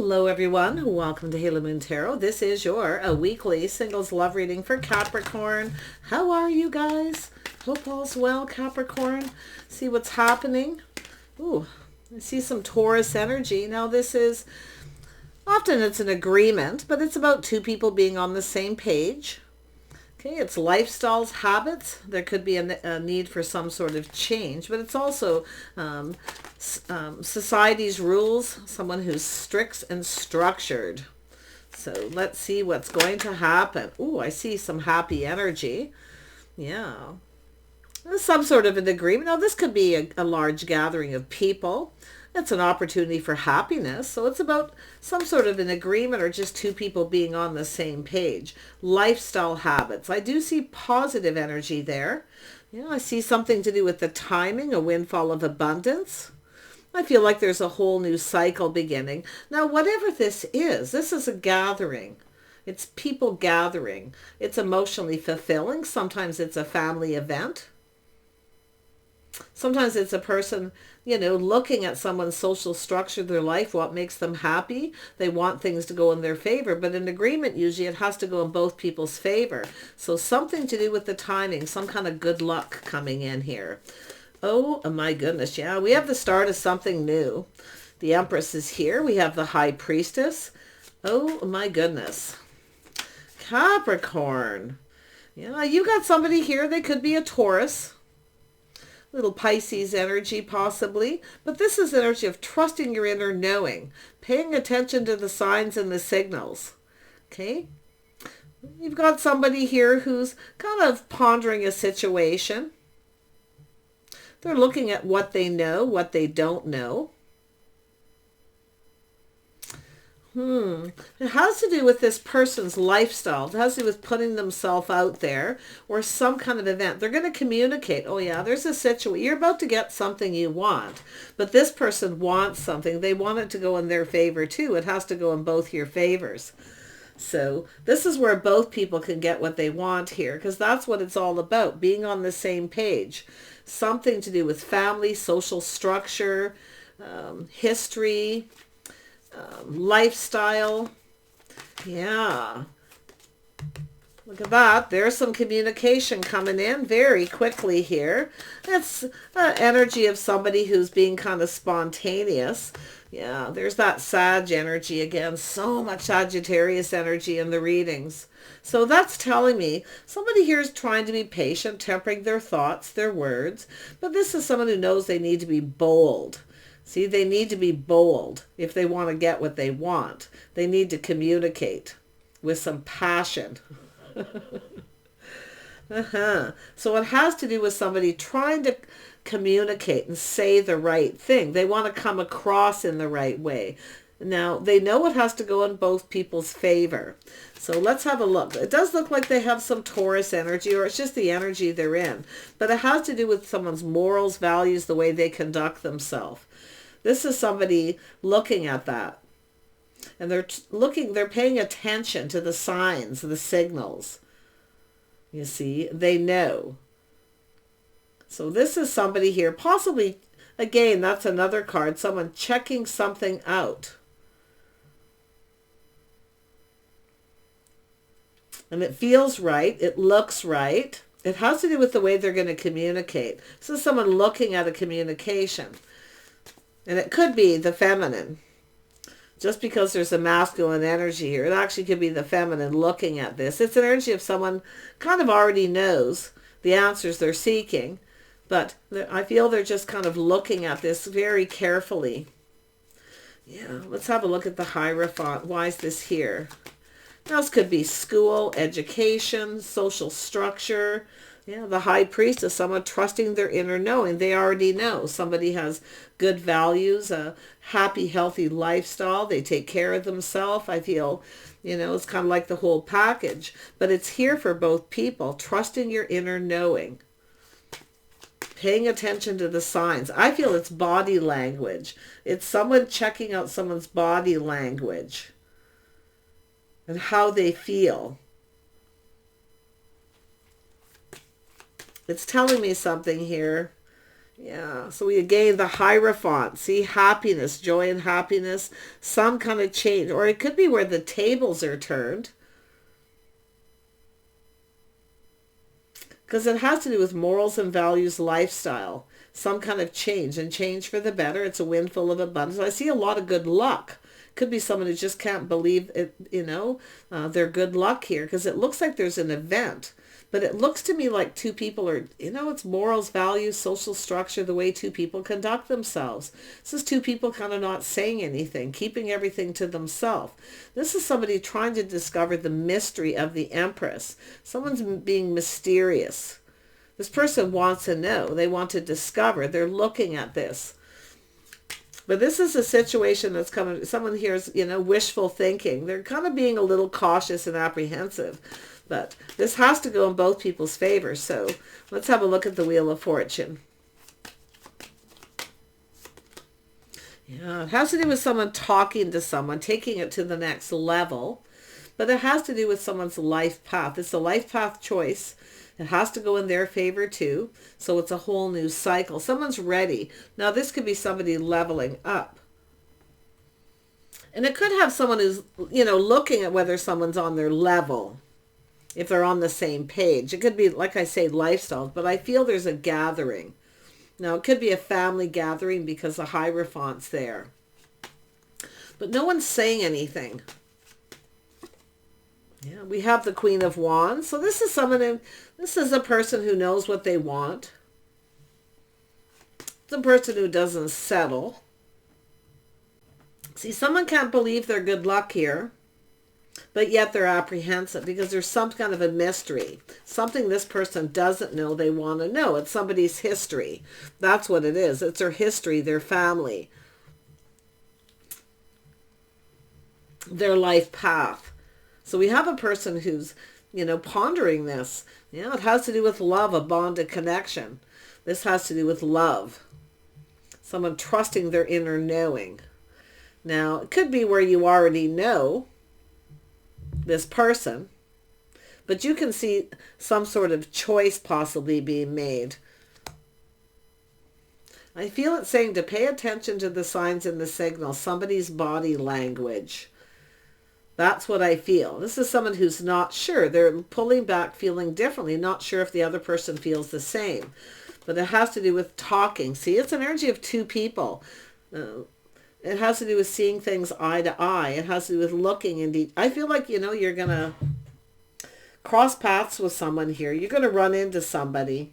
Hello everyone, welcome to Halo Moon Tarot. This is your weekly singles love reading for Capricorn. How are you guys? Hope all's well, Capricorn. See what's happening. Ooh, I see some Taurus energy. Now this is, often it's an agreement, but it's about two people being on the same page. Okay, it's lifestyles, habits. There could be a need for some sort of change, but it's also society's rules, someone who's strict and structured. So let's see what's going to happen. Ooh, I see some happy energy. Yeah. Some sort of an agreement. Now, this could be a large gathering of people. It's an opportunity for happiness. So it's about some sort of an agreement or just two people being on the same page. Lifestyle habits. I do see positive energy there. Yeah, I see something to do with the timing, a windfall of abundance. I feel like there's a whole new cycle beginning. Now, whatever this is a gathering. It's people gathering. It's emotionally fulfilling. Sometimes it's a family event. Sometimes it's a person, looking at someone's social structure, their life, what makes them happy. They want things to go in their favor, but in agreement, usually it has to go in both people's favor. So something to do with the timing, some kind of good luck coming in here. Oh my goodness, yeah, we have the start of something new. The Empress is here. We have the High Priestess. Oh my goodness. Capricorn. Yeah, you got somebody here. They could be a Taurus. Little Pisces energy possibly, but this is energy of trusting your inner knowing, paying attention to the signs and the signals. Okay, you've got somebody here who's kind of pondering a situation. They're looking at what they know, what they don't know. It has to do with this person's lifestyle. It has to do with putting themselves out there or some kind of event. They're going to communicate. Oh yeah, there's a situation. You're about to get something you want, but this person wants something. They want it to go in their favor too. It has to go in both your favors. So this is where both people can get what they want here, because that's what it's all about, being on the same page. Something to do with family, social structure, history, lifestyle. Yeah, look at that. There's some communication coming in very quickly here. It's energy of somebody who's being kind of spontaneous. Yeah, there's that Sag energy again. So much Sagittarius energy in the readings. So that's telling me somebody here is trying to be patient, tempering their thoughts, their words, but this is someone who knows they need to be bold. See, they need to be bold if they want to get what they want. They need to communicate with some passion. So it has to do with somebody trying to communicate and say the right thing. They want to come across in the right way. Now, they know it has to go in both people's favor. So let's have a look. It does look like they have some Taurus energy, or it's just the energy they're in. But it has to do with someone's morals, values, the way they conduct themselves. This is somebody looking at that. And they're paying attention to the signs, the signals. You see, they know. So this is somebody here, possibly, again, that's another card, someone checking something out. And it feels right. It looks right. It has to do with the way they're going to communicate. This is someone looking at a communication. And it could be the feminine. Just because there's a masculine energy here, it actually could be the feminine looking at this. It's an energy of someone kind of already knows the answers they're seeking. But I feel they're just kind of looking at this very carefully. Yeah, let's have a look at the Hierophant. Why is this here? Now, this could be school, education, social structure. Yeah, the High Priest is someone trusting their inner knowing. They already know. Somebody has good values, a happy, healthy lifestyle. They take care of themselves. I feel, it's kind of like the whole package. But it's here for both people, trusting your inner knowing. Paying attention to the signs. I feel it's body language. It's someone checking out someone's body language and how they feel. It's telling me something here. Yeah, so we gain the Hierophant. See, happiness, joy and happiness, some kind of change. Or it could be where the tables are turned. Because it has to do with morals and values, lifestyle. Some kind of change, and change for the better. It's a windfall of abundance. I see a lot of good luck. Could be someone who just can't believe it, their good luck here, because it looks like there's an event. But it looks to me like two people are, it's morals, values, social structure, the way two people conduct themselves. This is two people kind of not saying anything, keeping everything to themselves. This is somebody trying to discover the mystery of the Empress. Someone's being mysterious. This person wants to know. They want to discover. They're looking at this. But this is a situation that's coming, someone here is, wishful thinking. They're kind of being a little cautious and apprehensive. But this has to go in both people's favor. So let's have a look at the Wheel of Fortune. Yeah, it has to do with someone talking to someone, taking it to the next level. But it has to do with someone's life path. It's a life path choice. It has to go in their favor too. So it's a whole new cycle. Someone's ready. Now this could be somebody leveling up. And it could have someone who's, looking at whether someone's on their level. If they're on the same page. It could be, like I say, lifestyles, but I feel there's a gathering. Now, it could be a family gathering because the Hierophant's there. But no one's saying anything. Yeah, we have the Queen of Wands. So this is this is a person who knows what they want. It's a person who doesn't settle. See, someone can't believe their good luck here. But yet they're apprehensive because there's some kind of a mystery. Something this person doesn't know they want to know. It's somebody's history. That's what it is. It's their history, their family, their life path. So we have a person who's, pondering this. It has to do with love, a bond, a connection. This has to do with love. Someone trusting their inner knowing. Now, it could be where you already know this person, but you can see some sort of choice possibly being made. I feel it saying to pay attention to the signs and the signals, somebody's body language. That's what I feel. This is someone who's not sure. They're pulling back, feeling differently, not sure if the other person feels the same. But it has to do with talking. See, it's an energy of two people. It has to do with seeing things eye to eye. It has to do with looking indeed. I feel like, you're going to cross paths with someone here. You're going to run into somebody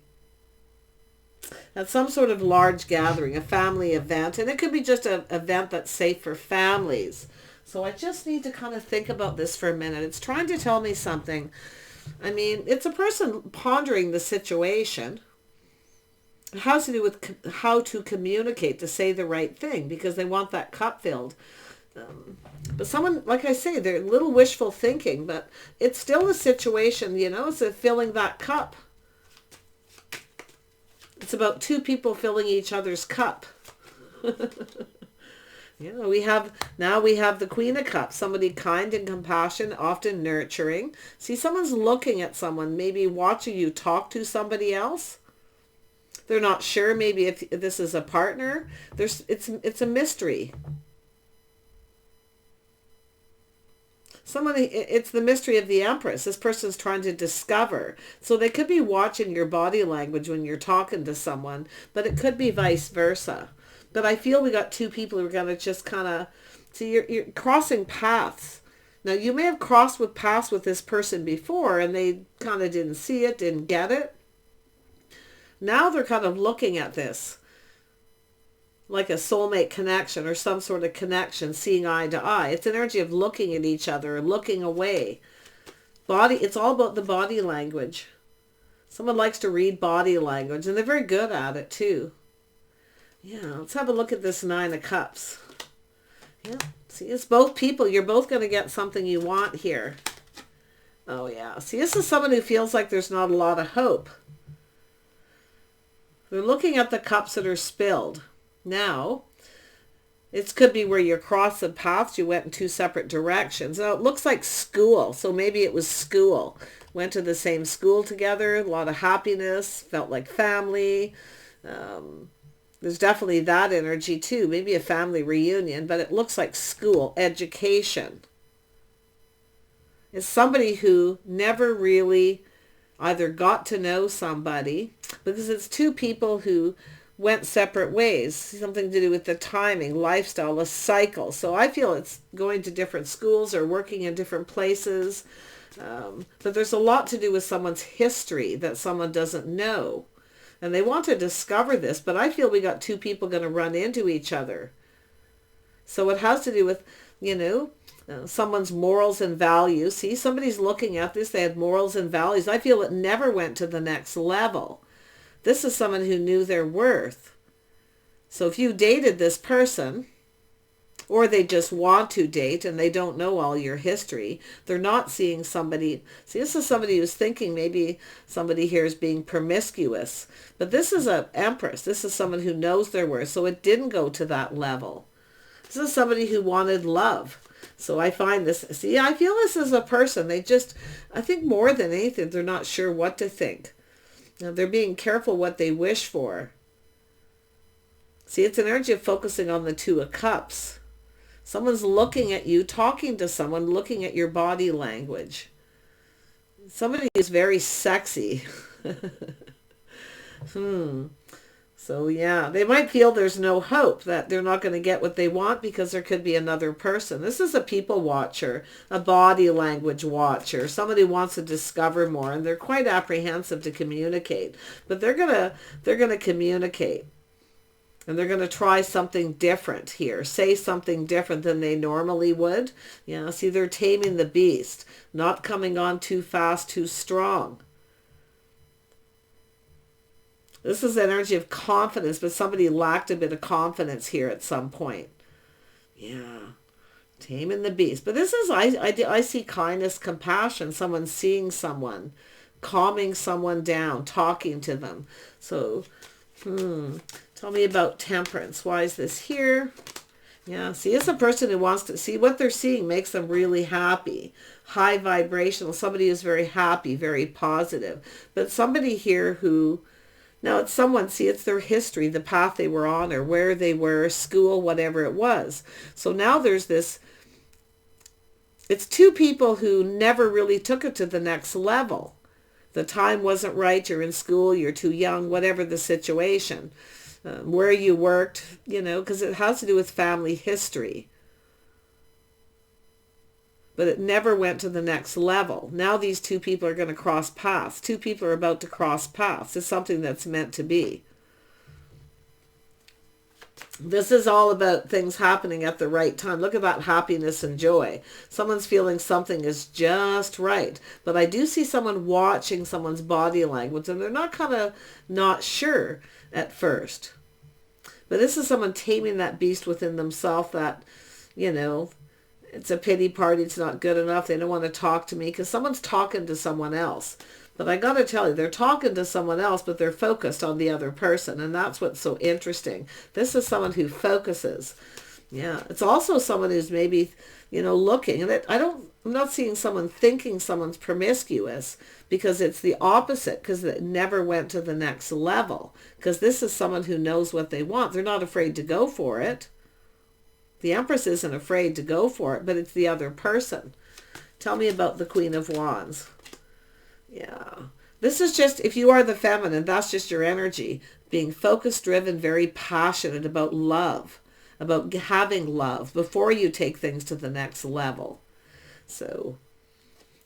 at some sort of large gathering, a family event. And it could be just an event that's safe for families. So I just need to kind of think about this for a minute. It's trying to tell me something. I mean, it's a person pondering the situation. It has to do with how to communicate, to say the right thing, because they want that cup filled. But someone, like I say, they're a little wishful thinking, but it's still a situation, it's a filling that cup. It's about two people filling each other's cup. We have the Queen of Cups, somebody kind and compassionate, often nurturing. See, someone's looking at someone, maybe watching you talk to somebody else. They're not sure maybe if this is a partner. It's a mystery. It's the mystery of the Empress. This person's trying to discover. So they could be watching your body language when you're talking to someone, but it could be vice versa. But I feel we got two people who are going to just kind of, see, you're crossing paths. Now, you may have crossed paths with this person before, and they kind of didn't see it, didn't get it. Now they're kind of looking at this like a soulmate connection or some sort of connection, seeing eye to eye. It's an energy of looking at each other, looking away. It's all about the body language. Someone likes to read body language, and they're very good at it too. Yeah, let's have a look at this Nine of Cups. Yeah, see, it's both people. You're both going to get something you want here. Oh yeah, see, this is someone who feels like there's not a lot of hope. They're looking at the cups that are spilled. Now, it could be where you're crossing paths. You went in two separate directions. Now, it looks like school. So maybe it was school. Went to the same school together. A lot of happiness. Felt like family. There's definitely that energy too. Maybe a family reunion, but it looks like school, education. It's somebody who never really either got to know somebody, because it's two people who went separate ways. Something to do with the timing, lifestyle, a cycle. So I feel it's going to different schools or working in different places. But there's a lot to do with someone's history that someone doesn't know. And they want to discover this, but I feel we got two people going to run into each other. So it has to do with, someone's morals and values. See, somebody's looking at this, they had morals and values. I feel it never went to the next level. This is someone who knew their worth. So if you dated this person, or they just want to date and they don't know all your history, they're not seeing somebody. See, this is somebody who's thinking maybe somebody here is being promiscuous. But this is an empress. This is someone who knows their worth. So it didn't go to that level. This is somebody who wanted love. So I find this, see, I feel this is a person. They just, I think more than anything, they're not sure what to think. Now, they're being careful what they wish for. See, it's an energy of focusing on the Two of Cups. Someone's looking at you, talking to someone, looking at your body language. Somebody who's very sexy. So yeah, they might feel there's no hope, that they're not going to get what they want because there could be another person. This is a people watcher, a body language watcher. Somebody wants to discover more, and they're quite apprehensive to communicate. But they're gonna communicate. And they're going to try something different here. Say something different than they normally would. Yeah, see, they're taming the beast. Not coming on too fast, too strong. This is energy of confidence, but somebody lacked a bit of confidence here at some point. Yeah, taming the beast. But this is, I see kindness, compassion. Someone seeing someone, calming someone down, talking to them. So, tell me about temperance. Why is this here? Yeah, see, it's a person who wants to see what they're seeing makes them really happy. High vibrational. Somebody who's very happy, very positive. But somebody here who, now it's someone, see, it's their history, the path they were on or where they were, school, whatever it was. So now there's this, it's two people who never really took it to the next level. The time wasn't right, you're in school, you're too young, whatever the situation. Where you worked, because it has to do with family history. But it never went to the next level. Now these two people are going to cross paths. Two people are about to cross paths. It's something that's meant to be. This is all about things happening at the right time. Look at that happiness and joy. Someone's feeling something is just right. But I do see someone watching someone's body language, and they're not sure at first. But this is someone taming that beast within themselves that, it's a pity party. It's not good enough. They don't want to talk to me because someone's talking to someone else. But I got to tell you, they're talking to someone else, but they're focused on the other person. And that's what's so interesting. This is someone who focuses. Yeah. It's also someone who's maybe, looking. And I'm not seeing someone thinking someone's promiscuous, because it's the opposite, because it never went to the next level. Because this is someone who knows what they want. They're not afraid to go for it. The Empress isn't afraid to go for it, but it's the other person. Tell me about the Queen of Wands. Yeah. This is just, if you are the feminine, that's just your energy. Being focused, driven, very passionate about love. About having love before you take things to the next level. So,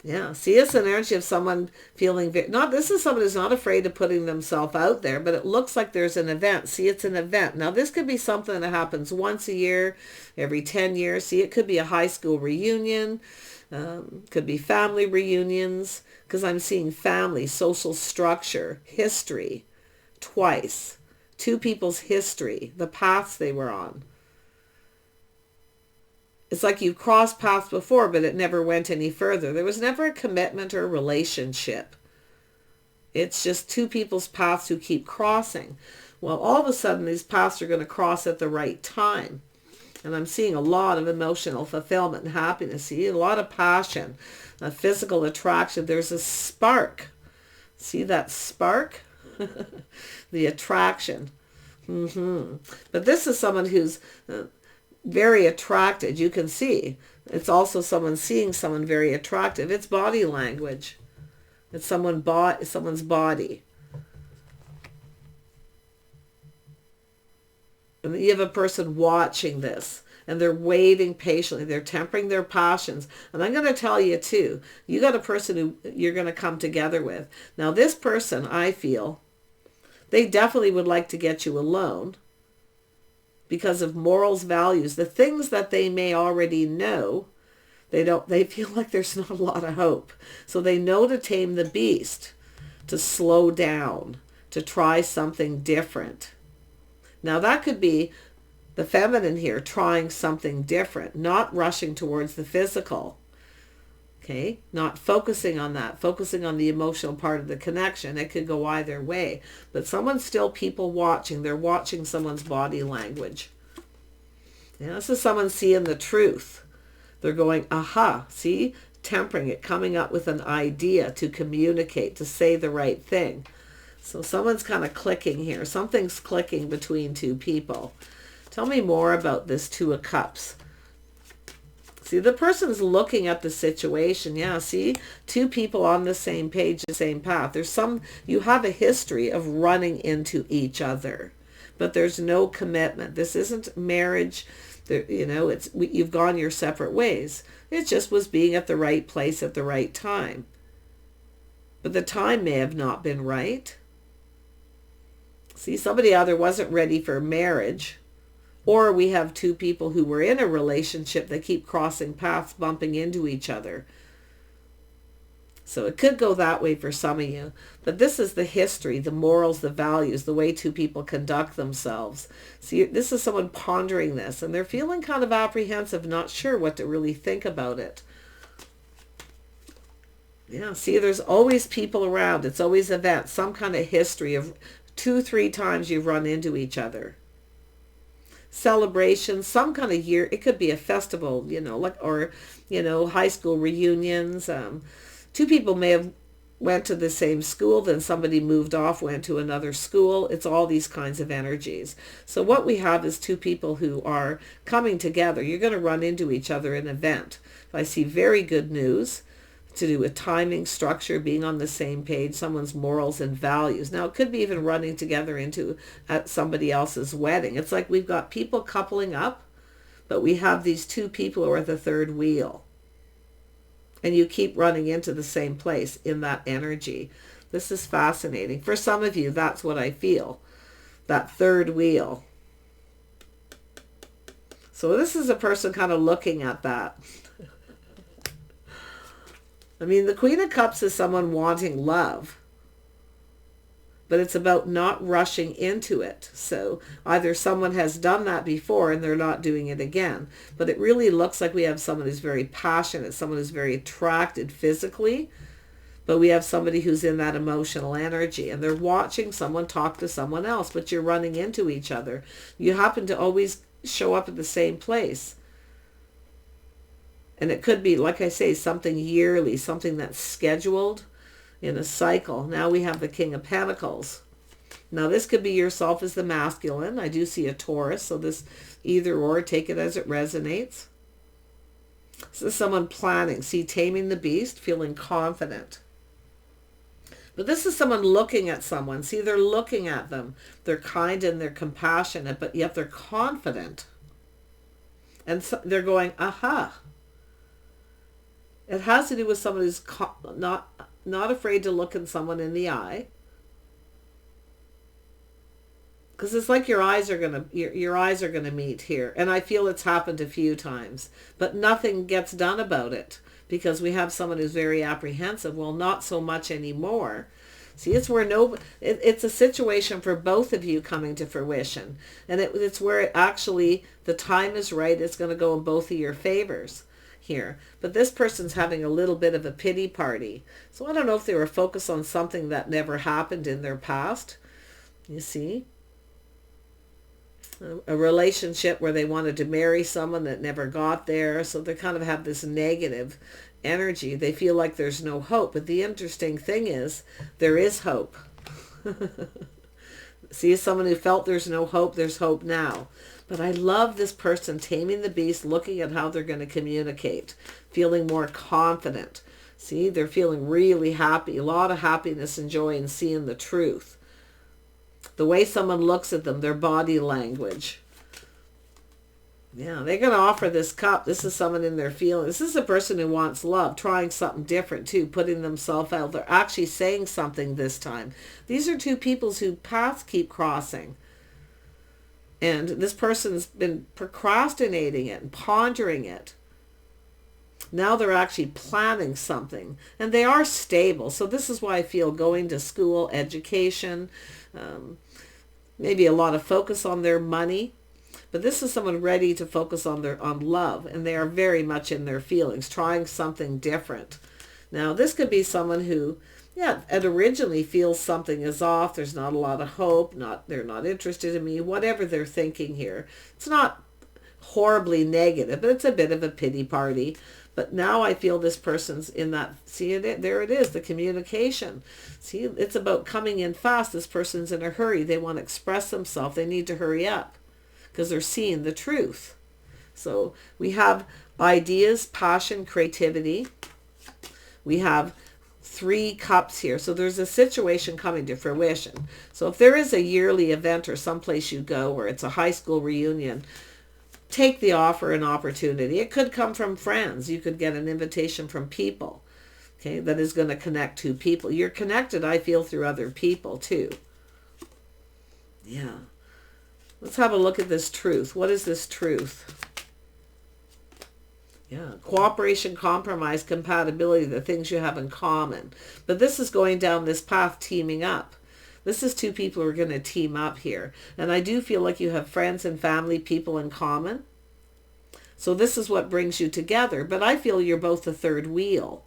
yeah. See, it's an energy of someone feeling, this is someone who's not afraid of putting themselves out there, but it looks like there's an event. See, it's an event. Now, this could be something that happens once a year, every 10 years. See, it could be a high school reunion. Could be family reunions, because I'm seeing family, social structure, history, twice. Two people's history, the paths they were on. It's like you've crossed paths before, but it never went any further. There was never a commitment or a relationship. It's just two people's paths who keep crossing. Well, all of a sudden, these paths are going to cross at the right time. And I'm seeing a lot of emotional fulfillment and happiness. See, a lot of passion, a physical attraction. There's a spark. See that spark? The attraction. But this is someone who's very attracted. You can see. It's also someone seeing someone very attractive. It's body language. It's someone's body. And you have a person watching this, and they're waiting patiently. They're tempering their passions. And I'm going to tell you too, you got a person who you're going to come together with. Now this person, I feel, they definitely would like to get you alone because of morals, values, the things that they may already know. They feel like there's not a lot of hope. So they know to tame the beast, to slow down, to try something different. Now that could be the feminine here, trying something different, not rushing towards the physical. Okay, not focusing on that, focusing on the emotional part of the connection. It could go either way. But someone's still people watching. They're watching someone's body language. Yeah, this is someone seeing the truth. They're going, aha, see, tempering it, coming up with an idea to communicate, to say the right thing. So someone's kind of clicking here. Something's clicking between two people. Tell me more about this Two of Cups. See, the person's looking at the situation. Yeah, see, two people on the same page, the same path. You have a history of running into each other, but there's no commitment. This isn't marriage. You've gone your separate ways. It just was being at the right place at the right time. But the time may have not been right. See, somebody either wasn't ready for marriage, or we have two people who were in a relationship that keep crossing paths, bumping into each other. So it could go that way for some of you. But this is the history, the morals, the values, the way two people conduct themselves. See, this is someone pondering this, and they're feeling kind of apprehensive, not sure what to really think about it. Yeah, see, there's always people around. It's always events, some kind of history of 2-3 times you've run into each other. Celebration, some kind of year. It could be a festival, or high school reunions. Two people may have went to the same school, then somebody moved off, went to another school. It's all these kinds of energies. So what we have is two people who are coming together. You're going to run into each other in an event. I see very good news to do with timing, structure, being on the same page, someone's morals and values. Now, it could be even running together at somebody else's wedding. It's like we've got people coupling up, but we have these two people who are the third wheel. And you keep running into the same place in that energy. This is fascinating. For some of you, that's what I feel. That third wheel. So this is a person kind of looking at that. I mean, the Queen of Cups is someone wanting love, but it's about not rushing into it. So either someone has done that before and they're not doing it again, but it really looks like we have someone who's very passionate, someone who's very attracted physically, but we have somebody who's in that emotional energy, and they're watching someone talk to someone else, but you're running into each other. You happen to always show up at the same place. And it could be, like I say, something yearly, something that's scheduled in a cycle. Now we have the King of Pentacles. Now this could be yourself as the masculine. I do see a Taurus, so this either or, take it as it resonates. This is someone planning. See, taming the beast, feeling confident. But this is someone looking at someone. See, they're looking at them. They're kind and they're compassionate, but yet they're confident. And so they're going, aha. It has to do with someone who's not afraid to look someone in the eye. Because it's like your eyes are gonna meet here. And I feel it's happened a few times. But nothing gets done about it. Because we have someone who's very apprehensive. Well, not so much anymore. See, it's a situation for both of you coming to fruition. And it's where actually the time is right. It's going to go in both of your favors here. But this person's having a little bit of a pity party. So I don't know if they were focused on something that never happened in their past. You see? A relationship where they wanted to marry someone that never got there. So they kind of have this negative energy. They feel like there's no hope. But the interesting thing is, there is hope. See, someone who felt there's no hope, there's hope now. But I love this person taming the beast, looking at how they're going to communicate, feeling more confident. See, they're feeling really happy, a lot of happiness and joy in seeing the truth. The way someone looks at them, their body language. Yeah, they're going to offer this cup. This is someone in their feelings. This is a person who wants love, trying something different too, putting themselves out. They're actually saying something this time. These are two people whose paths keep crossing. And this person's been procrastinating it and pondering it. Now they're actually planning something. And they are stable. So this is why I feel going to school, education, maybe a lot of focus on their money. But this is someone ready to focus on love, and they are very much in their feelings, trying something different. Now, this could be someone who, yeah, it originally feels something is off. There's not a lot of hope. They're not interested in me. Whatever they're thinking here, it's not horribly negative, but it's a bit of a pity party. But now I feel this person's in that. See it? There it is. The communication. See, it's about coming in fast. This person's in a hurry. They want to express themselves. They need to hurry up, because they're seeing the truth. So we have ideas, passion, creativity. We have 3 cups here. So there's a situation coming to fruition. So if there is a yearly event or someplace you go where it's a high school reunion, take the offer and opportunity. It could come from friends. You could get an invitation from people, okay, that is going to connect 2 people. You're connected, I feel, through other people too. Yeah. Let's have a look at this truth. What is this truth? Yeah, cooperation, compromise, compatibility, the things you have in common. But this is going down this path, teaming up. This is 2 people who are going to team up here. And I do feel like you have friends and family, people in common. So this is what brings you together. But I feel you're both the third wheel.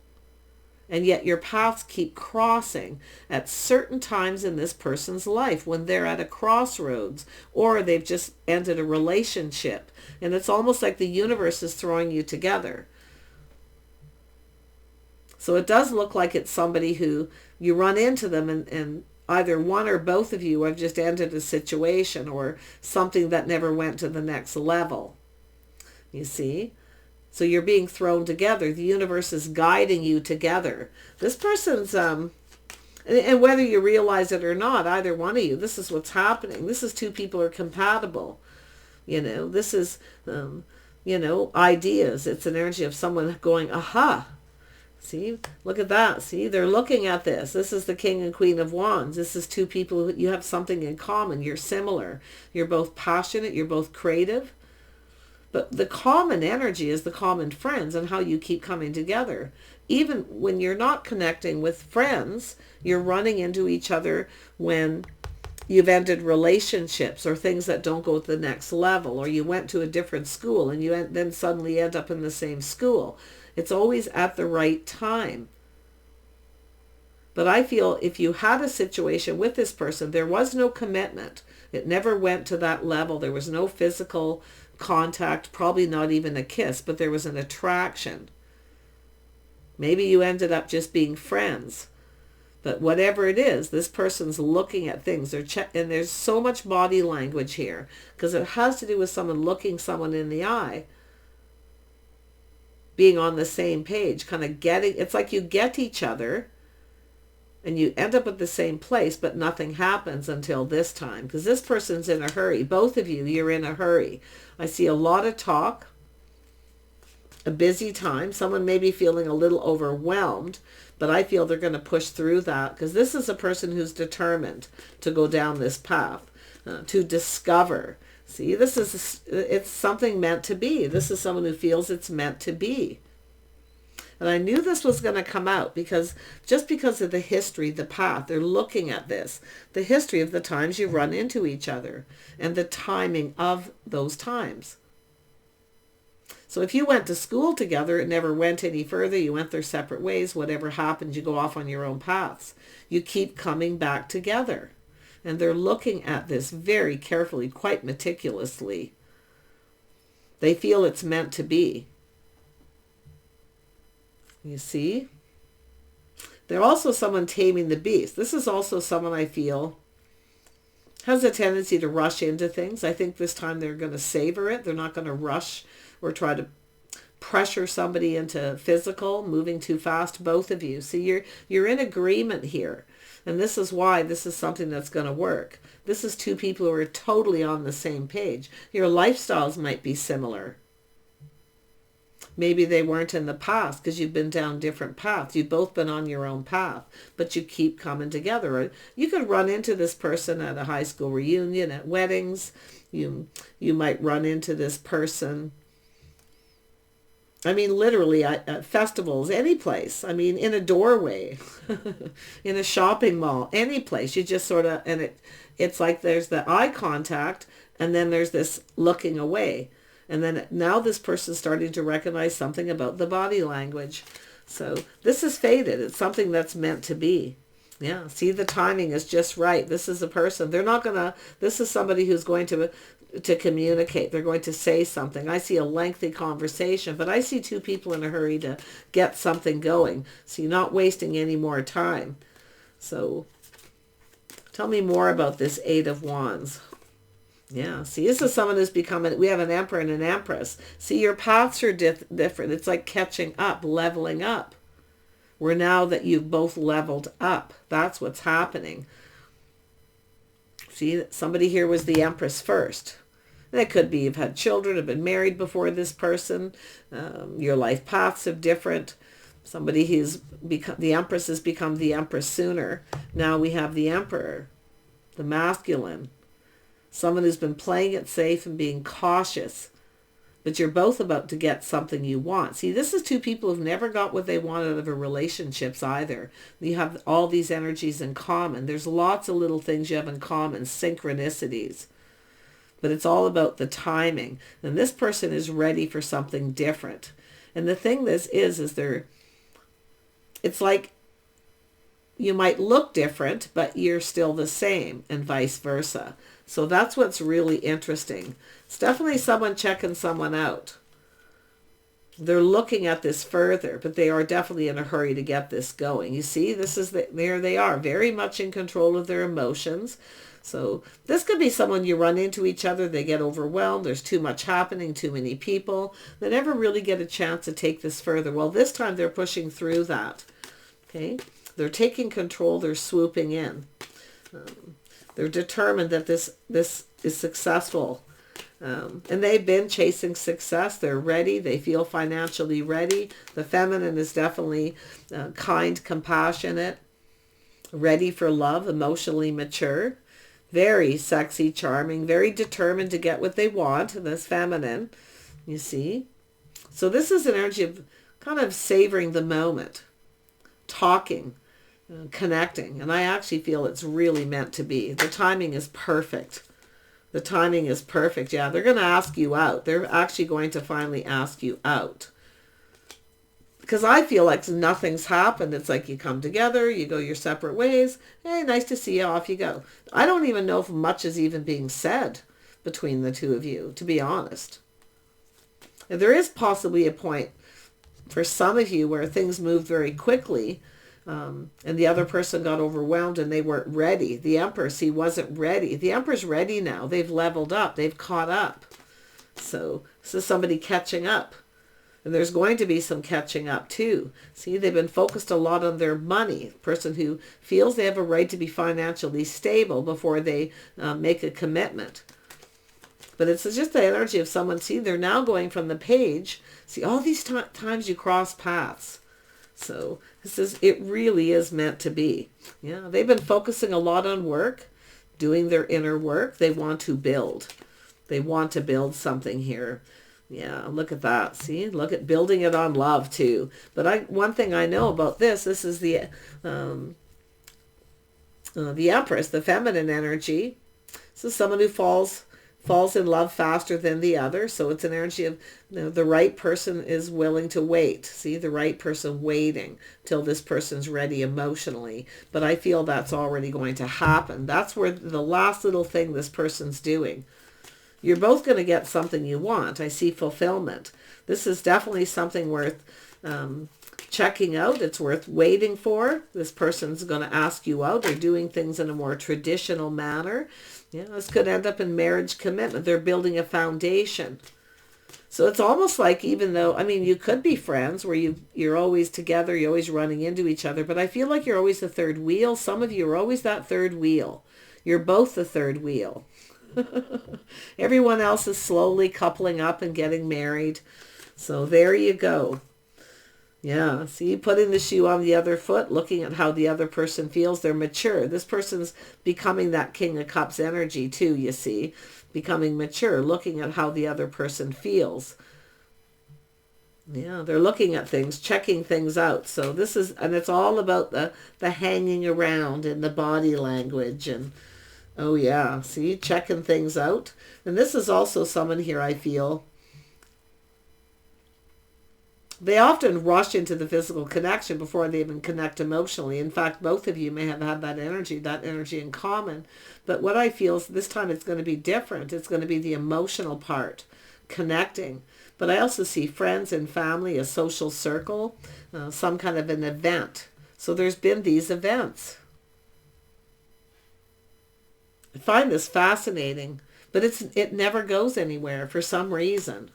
And yet your paths keep crossing at certain times in this person's life when they're at a crossroads, or they've just ended a relationship. And it's almost like the universe is throwing you together. So it does look like it's somebody who you run into them, and either one or both of you have just ended a situation or something that never went to the next level. You see? So you're being thrown together. The universe is guiding you together. This person's, and whether you realize it or not, either one of you, this is what's happening. This is 2 people who are compatible. You know, this is, you know, ideas. It's an energy of someone going, aha. See, look at that. See, they're looking at this. This is the King and Queen of Wands. This is 2 people who you have something in common. You're similar. You're both passionate. You're both creative. But the common energy is the common friends and how you keep coming together. Even when you're not connecting with friends, you're running into each other when you've ended relationships or things that don't go to the next level, or you went to a different school and you then suddenly end up in the same school. It's always at the right time. But I feel if you had a situation with this person, there was no commitment. It never went to that level. There was no physical contact, probably not even a kiss, but there was an attraction. Maybe you ended up just being friends. But whatever it is, this person's looking at things. And there's so much body language here, because it has to do with someone looking someone in the eye, being on the same page, kind of getting, it's like you get each other and you end up at the same place, but nothing happens until this time, because this person's in a hurry. Both of you, you're in a hurry. I see a lot of talk, a busy time. Someone may be feeling a little overwhelmed, but I feel they're going to push through that, because this is a person who's determined to go down this path, to discover. See, it's something meant to be. This is someone who feels it's meant to be. And I knew this was going to come out, because just because of the history, the path, they're looking at this, the history of the times you run into each other and the timing of those times. So if you went to school together, it never went any further. You went their separate ways. Whatever happened, you go off on your own paths. You keep coming back together. And they're looking at this very carefully, quite meticulously. They feel it's meant to be. You see? They're also someone taming the beast. This is also someone I feel Has a tendency to rush into things. I think this time they're going to savor it. They're not going to rush or try to pressure somebody into physical, moving too fast, both of you. See, you're in agreement here. And this is why this is something that's going to work. This is two people who are totally on the same page. Your lifestyles might be similar. Maybe they weren't in the past because you've been down different paths. You've both been on your own path, but you keep coming together. You could run into this person at a high school reunion, at weddings. You might run into this person, I mean, literally at festivals, any place. I mean, in a doorway, in a shopping mall, any place. You just sort of, and it's like there's the eye contact, and then there's this looking away. And then now this person's starting to recognize something about the body language. So this is fated. It's something that's meant to be. Yeah, see, the timing is just right. This is a person. They're not going to, this is somebody who's going to communicate. They're going to say something. I see a lengthy conversation, but I see two people in a hurry to get something going. So you're not wasting any more time. So tell me more about this Eight of Wands. Yeah, see, this is someone who's becoming, we have an Emperor and an Empress. See, your paths are different. It's like catching up, leveling up. Where now that you've both leveled up, that's what's happening. See, somebody here was the Empress first. That could be you've had children, have been married before this person. Your life paths are different. Somebody who's become, the Empress has become the Empress sooner. Now we have the Emperor, the masculine. Someone who's been playing it safe and being cautious. But you're both about to get something you want. See, this is two people who've never got what they want out of a relationships either. You have all these energies in common. There's lots of little things you have in common, synchronicities. But it's all about the timing. And this person is ready for something different. And the thing this is it's like you might look different, but you're still the same, and vice versa. So that's what's really interesting. It's definitely someone checking someone out. They're looking at this further, but they are definitely in a hurry to get this going. You see, this is there they are, very much in control of their emotions. So this could be someone you run into each other, they get overwhelmed, there's too much happening, too many people. They never really get a chance to take this further. Well, this time they're pushing through that. Okay, they're taking control, they're swooping in. They're determined that this is successful. And they've been chasing success. They're ready. They feel financially ready. The feminine is definitely kind, compassionate, ready for love, emotionally mature, very sexy, charming, very determined to get what they want. And this feminine, you see. So this is an energy of kind of savoring the moment, talking, connecting. And I actually feel it's really meant to be. The timing is perfect. The timing is perfect. Yeah, they're going to ask you out. They're actually going to finally ask you out. Because I feel like nothing's happened. It's like you come together, you go your separate ways. Hey, nice to see you. Off you go. I don't even know if much is even being said between the two of you, to be honest. And there is possibly a point for some of you where things move very quickly. And the other person got overwhelmed and they weren't ready. The Empress, he wasn't ready. The Emperor's ready now. They've leveled up. They've caught up. So this is somebody catching up. And there's going to be some catching up too. See, they've been focused a lot on their money. Person who feels they have a right to be financially stable before they make a commitment. But it's just the energy of someone, see, they're now going from the page. See, all these times you cross paths. So this is, it really is meant to be. Yeah, they've been focusing a lot on work, doing their inner work. They want to build. They want to build something here. Yeah, look at that. See, look at building it on love too. But one thing I know about this is the Empress, the feminine energy. This is someone who falls in love faster than the other. So it's an energy of, the right person is willing to wait. See, the right person waiting till this person's ready emotionally. But I feel that's already going to happen. That's where the last little thing this person's doing You're both going to get something you want. I see fulfillment. This is definitely something worth checking out. It's worth waiting for. This person's going to ask you out. They're doing things in a more traditional manner. Yeah, this could end up in marriage commitment. They're building a foundation. So it's almost like, even though, I mean, you could be friends where you're always together, you're always running into each other, but I feel like you're always the third wheel. Some of you are always that third wheel. You're both the third wheel. Everyone else is slowly coupling up and getting married. So there you go. Yeah, see, putting the shoe on the other foot, looking at how the other person feels. They're mature. This person's becoming that King of Cups energy too, you see. Becoming mature, looking at how the other person feels. Yeah, they're looking at things, checking things out. So this is, and it's all about the hanging around and the body language. And oh yeah, see, checking things out. And this is also someone here, I feel, they often rush into the physical connection before they even connect emotionally. In fact, both of you may have had that energy in common. But what I feel is this time it's going to be different. It's going to be the emotional part, connecting. But I also see friends and family, a social circle, some kind of an event. So there's been these events. I find this fascinating, but it never goes anywhere for some reason.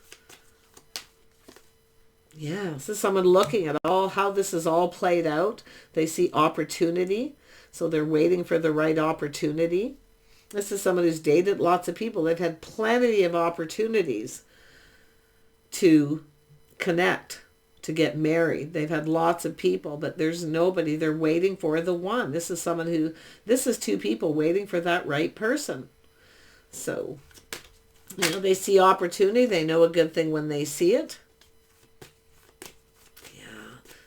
Yeah, this is someone looking at how this is all played out. They see opportunity, so they're waiting for the right opportunity. This is someone who's dated lots of people. They've had plenty of opportunities to connect, to get married. They've had lots of people, but there's nobody. They're waiting for the one. This is two people waiting for that right person. So, they see opportunity. They know a good thing when they see it.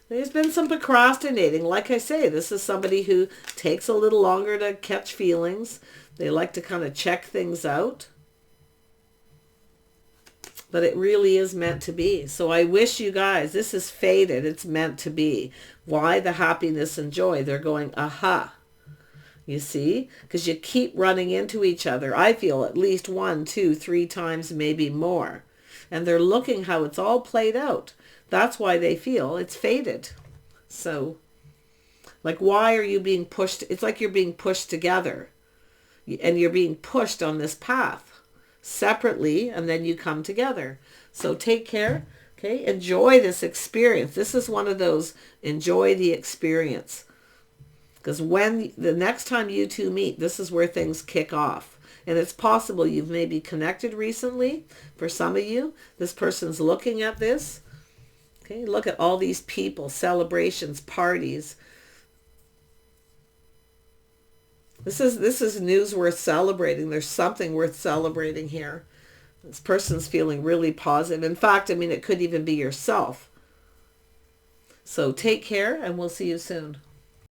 There's been some procrastinating. Like I say, this is somebody who takes a little longer to catch feelings. They like to kind of check things out. But it really is meant to be. So I wish you guys, this is fated. It's meant to be. Why the happiness and joy? They're going, aha. You see? Because you keep running into each other. I feel at least 1, 2, 3 times, maybe more. And they're looking how it's all played out. That's why they feel it's fated. So, like, why are you being pushed? It's like you're being pushed together. And you're being pushed on this path separately, and then you come together. So take care. Okay? Enjoy this experience. This is one of those, enjoy the experience. Because when the next time you two meet, this is where things kick off. And it's possible you've maybe connected recently. For some of you, this person's looking at this. Okay, look at all these people, celebrations, parties. This is news worth celebrating. There's something worth celebrating here. This person's feeling really positive. In fact, I mean, it could even be yourself. So take care, and we'll see you soon.